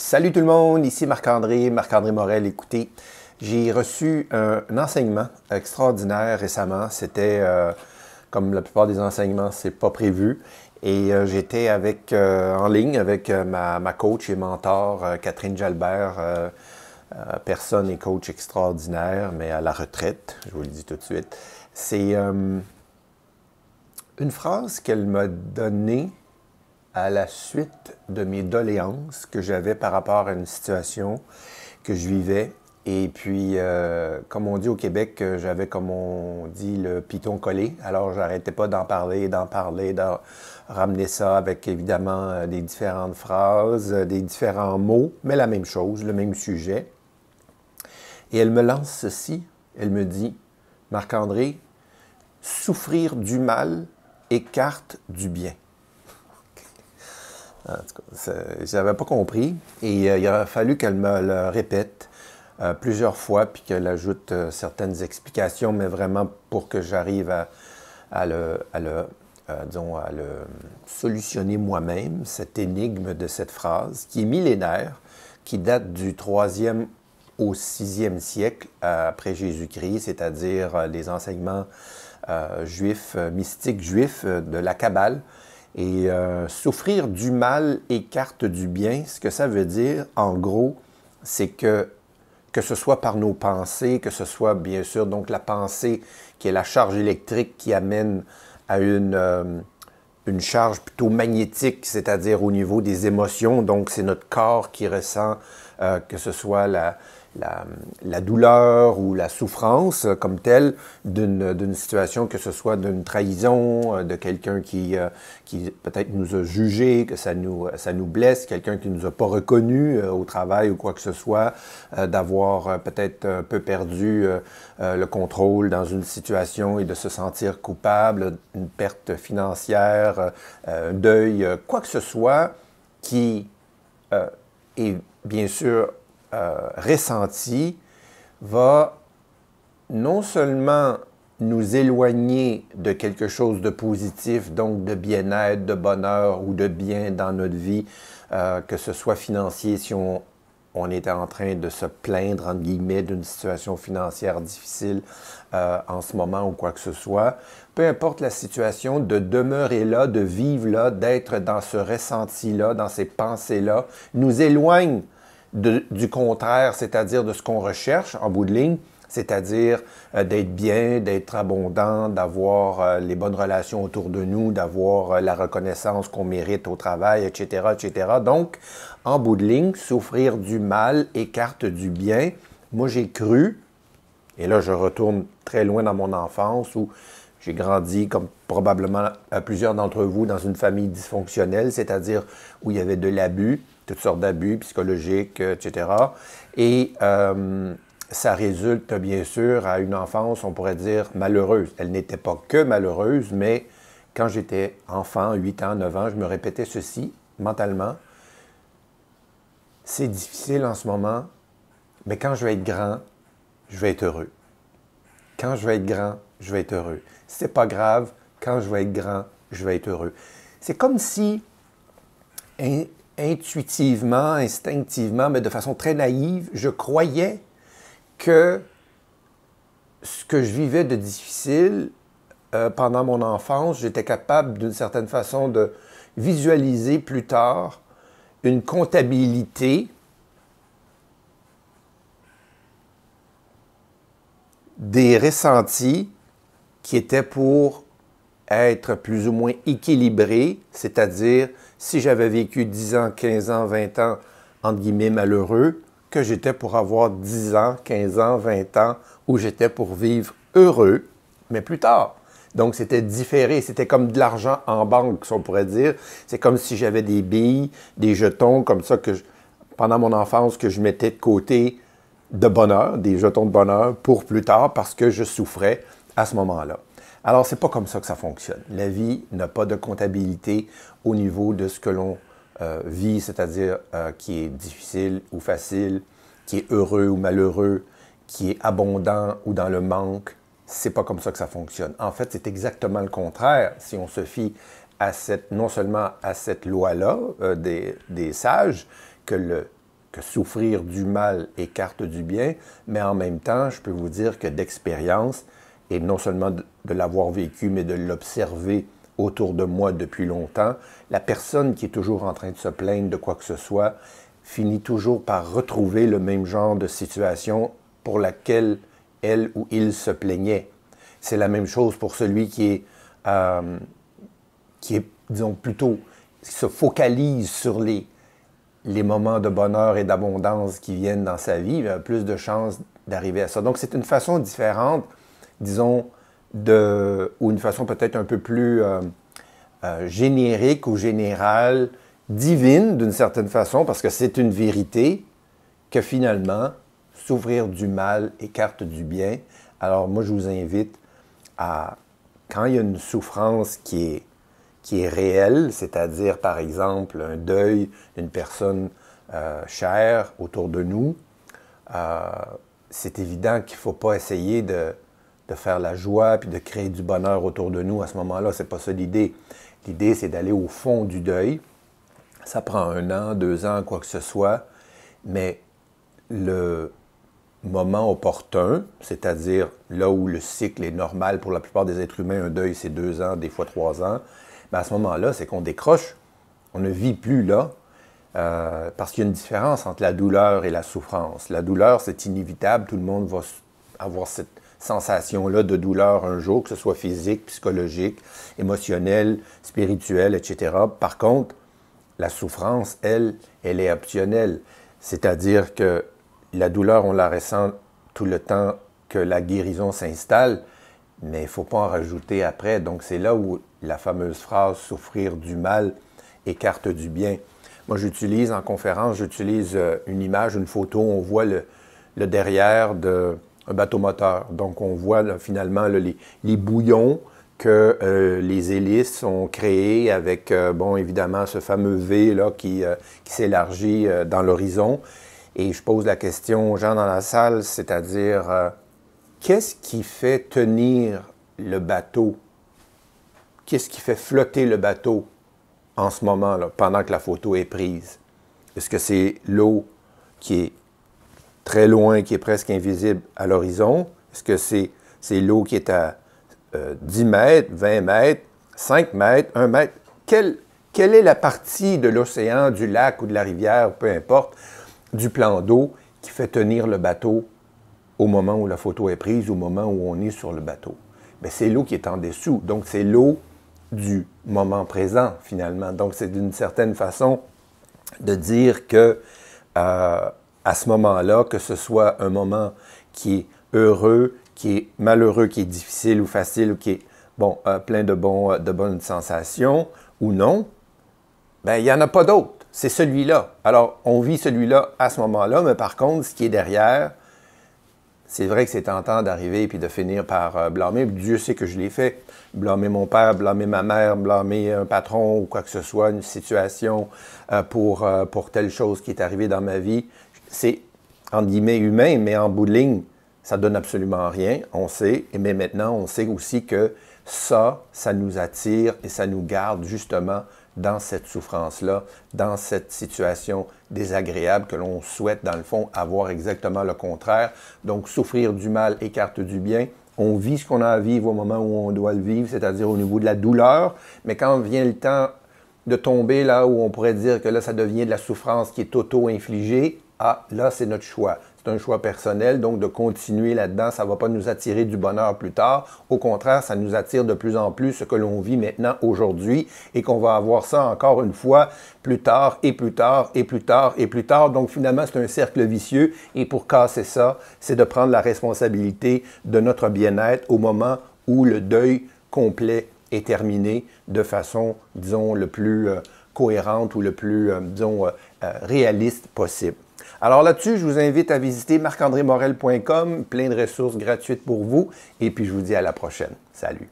Salut tout le monde, ici Marc-André Morel. Écoutez, j'ai reçu un enseignement extraordinaire récemment. C'était, comme la plupart des enseignements, c'est pas prévu. Et j'étais en ligne avec ma coach et mentor, Catherine Jalbert, personne et coach extraordinaire, mais à la retraite, je vous le dis tout de suite. C'est une phrase qu'elle m'a donnée à la suite de mes doléances que j'avais par rapport à une situation que je vivais. Et puis, comme on dit au Québec, j'avais, comme on dit, le piton collé. Alors, j'arrêtais pas d'en parler, de ramener ça avec, évidemment, des différentes phrases, des différents mots, mais la même chose, le même sujet. Et elle me lance ceci, elle me dit, « Marc-André, souffrir du mal écarte du bien. » En tout cas, je n'avais pas compris et il a fallu qu'elle me le répète plusieurs fois puis qu'elle ajoute certaines explications, mais vraiment pour que j'arrive à le solutionner moi-même, cette énigme de cette phrase qui est millénaire, qui date du 3e au 6e siècle après Jésus-Christ, c'est-à-dire les enseignements juifs, mystiques juifs de la Kabbale. Et souffrir du mal écarte du bien, ce que ça veut dire, en gros, c'est que ce soit par nos pensées, que ce soit bien sûr donc la pensée qui est la charge électrique qui amène à une charge plutôt magnétique, c'est-à-dire au niveau des émotions, donc c'est notre corps qui ressent que ce soit la douleur ou la souffrance comme telle d'une situation, que ce soit d'une trahison, de quelqu'un qui peut-être nous a jugé, que ça nous blesse, quelqu'un qui ne nous a pas reconnu au travail ou quoi que ce soit, d'avoir peut-être un peu perdu le contrôle dans une situation et de se sentir coupable, une perte financière, un deuil, quoi que ce soit qui est bien sûr ressenti, va non seulement nous éloigner de quelque chose de positif, donc de bien-être, de bonheur ou de bien dans notre vie, que ce soit financier, si on était en train de se plaindre, entre guillemets, d'une situation financière difficile en ce moment ou quoi que ce soit, peu importe la situation, de demeurer là, de vivre là, d'être dans ce ressenti-là, dans ces pensées-là, nous éloigne du contraire, c'est-à-dire de ce qu'on recherche en bout de ligne, c'est-à-dire d'être bien, d'être abondant, d'avoir les bonnes relations autour de nous, d'avoir la reconnaissance qu'on mérite au travail, etc., etc. Donc, en bout de ligne, souffrir du mal écarte du bien. Moi, j'ai cru, et là, je retourne très loin dans mon enfance où j'ai grandi, comme probablement plusieurs d'entre vous, dans une famille dysfonctionnelle, c'est-à-dire où il y avait de l'abus, toutes sortes d'abus psychologiques, etc. Et ça résulte, bien sûr, à une enfance, on pourrait dire, malheureuse. Elle n'était pas que malheureuse, mais quand j'étais enfant, 8 ans, 9 ans, je me répétais ceci, mentalement. C'est difficile en ce moment, mais quand je vais être grand, je vais être heureux. Quand je vais être grand, je vais être heureux. C'est pas grave, quand je vais être grand, je vais être heureux. C'est comme si, intuitivement, instinctivement, mais de façon très naïve, je croyais que ce que je vivais de difficile pendant mon enfance, j'étais capable d'une certaine façon de visualiser plus tard une comptabilité des ressentis qui étaient pour être plus ou moins équilibrés, c'est-à-dire si j'avais vécu 10 ans, 15 ans, 20 ans, entre guillemets, malheureux, que j'étais pour avoir 10 ans, 15 ans, 20 ans, où j'étais pour vivre heureux, mais plus tard. Donc, c'était différé. C'était comme de l'argent en banque, si on pourrait dire. C'est comme si j'avais des billes, des jetons comme ça pendant mon enfance, que je mettais de côté de bonheur, des jetons de bonheur pour plus tard parce que je souffrais à ce moment-là. Alors, c'est pas comme ça que ça fonctionne. La vie n'a pas de comptabilité au niveau de ce que l'on vit, c'est-à-dire qui est difficile ou facile, qui est heureux ou malheureux, qui est abondant ou dans le manque. C'est pas comme ça que ça fonctionne. En fait, c'est exactement le contraire si on se fie à non seulement à cette loi-là des sages, que que souffrir du mal écarte du bien, mais en même temps, je peux vous dire que d'expérience, et non seulement de l'avoir vécu, mais de l'observer autour de moi depuis longtemps, la personne qui est toujours en train de se plaindre de quoi que ce soit finit toujours par retrouver le même genre de situation pour laquelle elle ou il se plaignait. C'est la même chose pour celui qui est, disons, plutôt, qui se focalise sur les moments de bonheur et d'abondance qui viennent dans sa vie, il a plus de chances d'arriver à ça. Donc, c'est une façon différente, disons, ou une façon peut-être un peu plus générique ou générale, divine d'une certaine façon, parce que c'est une vérité que finalement, souffrir du mal écarte du bien. Alors moi, je vous invite à, quand il y a une souffrance qui est réelle, c'est-à-dire par exemple un deuil d'une personne chère autour de nous, c'est évident qu'il ne faut pas essayer de faire la joie puis de créer du bonheur autour de nous à ce moment-là. Ce n'est pas ça l'idée. L'idée, c'est d'aller au fond du deuil. Ça prend 1 an, 2 ans, quoi que ce soit, mais le moment opportun, c'est-à-dire là où le cycle est normal pour la plupart des êtres humains, un deuil c'est 2 ans, des fois 3 ans, mais à ce moment-là, c'est qu'on décroche, on ne vit plus là, parce qu'il y a une différence entre la douleur et la souffrance. La douleur, c'est inévitable, tout le monde va avoir cette sensation-là de douleur un jour, que ce soit physique, psychologique, émotionnelle, spirituelle, etc. Par contre, la souffrance, elle est optionnelle. C'est-à-dire que la douleur, on la ressent tout le temps que la guérison s'installe, mais il ne faut pas en rajouter après. Donc, c'est là où la fameuse phrase « souffrir du mal écarte du bien ». Moi, j'utilise en conférence, j'utilise une image, une photo, on voit le derrière d'un bateau moteur. Donc, on voit là, finalement là, les bouillons que les hélices ont créés avec, bon, évidemment, ce fameux V là, qui s'élargit dans l'horizon. Et je pose la question aux gens dans la salle, c'est-à-dire, qu'est-ce qui fait tenir le bateau? Qu'est-ce qui fait flotter le bateau en ce moment, là, pendant que la photo est prise? Est-ce que c'est l'eau qui est très loin, qui est presque invisible à l'horizon? Est-ce que c'est l'eau qui est à 10 mètres, 20 mètres, 5 mètres, 1 mètre? Quelle est la partie de l'océan, du lac ou de la rivière, peu importe, du plan d'eau qui fait tenir le bateau au moment où la photo est prise, au moment où on est sur le bateau? Bien, c'est l'eau qui est en dessous. Donc, c'est l'eau du moment présent, finalement. Donc, c'est d'une certaine façon de dire que à ce moment-là, que ce soit un moment qui est heureux, qui est malheureux, qui est difficile ou facile, ou qui est bon, plein de bonnes sensations ou non, bien, il n'y en a pas d'autre. C'est celui-là. Alors, on vit celui-là à ce moment-là, mais par contre, ce qui est derrière, c'est vrai que c'est tentant d'arriver et puis de finir par blâmer. Dieu sait que je l'ai fait. Blâmer mon père, blâmer ma mère, blâmer un patron ou quoi que ce soit, une situation pour telle chose qui est arrivée dans ma vie. C'est, entre guillemets, humain, mais en bout de ligne, ça donne absolument rien, on sait. Mais maintenant, on sait aussi que ça nous attire et ça nous garde justement dans cette souffrance-là, dans cette situation désagréable que l'on souhaite, dans le fond, avoir exactement le contraire. Donc, souffrir du mal écarte du bien. On vit ce qu'on a à vivre au moment où on doit le vivre, c'est-à-dire au niveau de la douleur. Mais quand vient le temps de tomber là où on pourrait dire que là, ça devient de la souffrance qui est auto-infligée, ah, là, c'est notre choix. C'est un choix personnel, donc de continuer là-dedans, ça ne va pas nous attirer du bonheur plus tard. Au contraire, ça nous attire de plus en plus ce que l'on vit maintenant, aujourd'hui, et qu'on va avoir ça encore une fois plus tard, et plus tard, et plus tard, et plus tard. Donc finalement, c'est un cercle vicieux, et pour casser ça, c'est de prendre la responsabilité de notre bien-être au moment où le deuil complet est terminé de façon, disons, le plus cohérente ou le plus, disons, réaliste possible. Alors là-dessus, je vous invite à visiter marc-andré morel.com, plein de ressources gratuites pour vous, et puis je vous dis à la prochaine. Salut!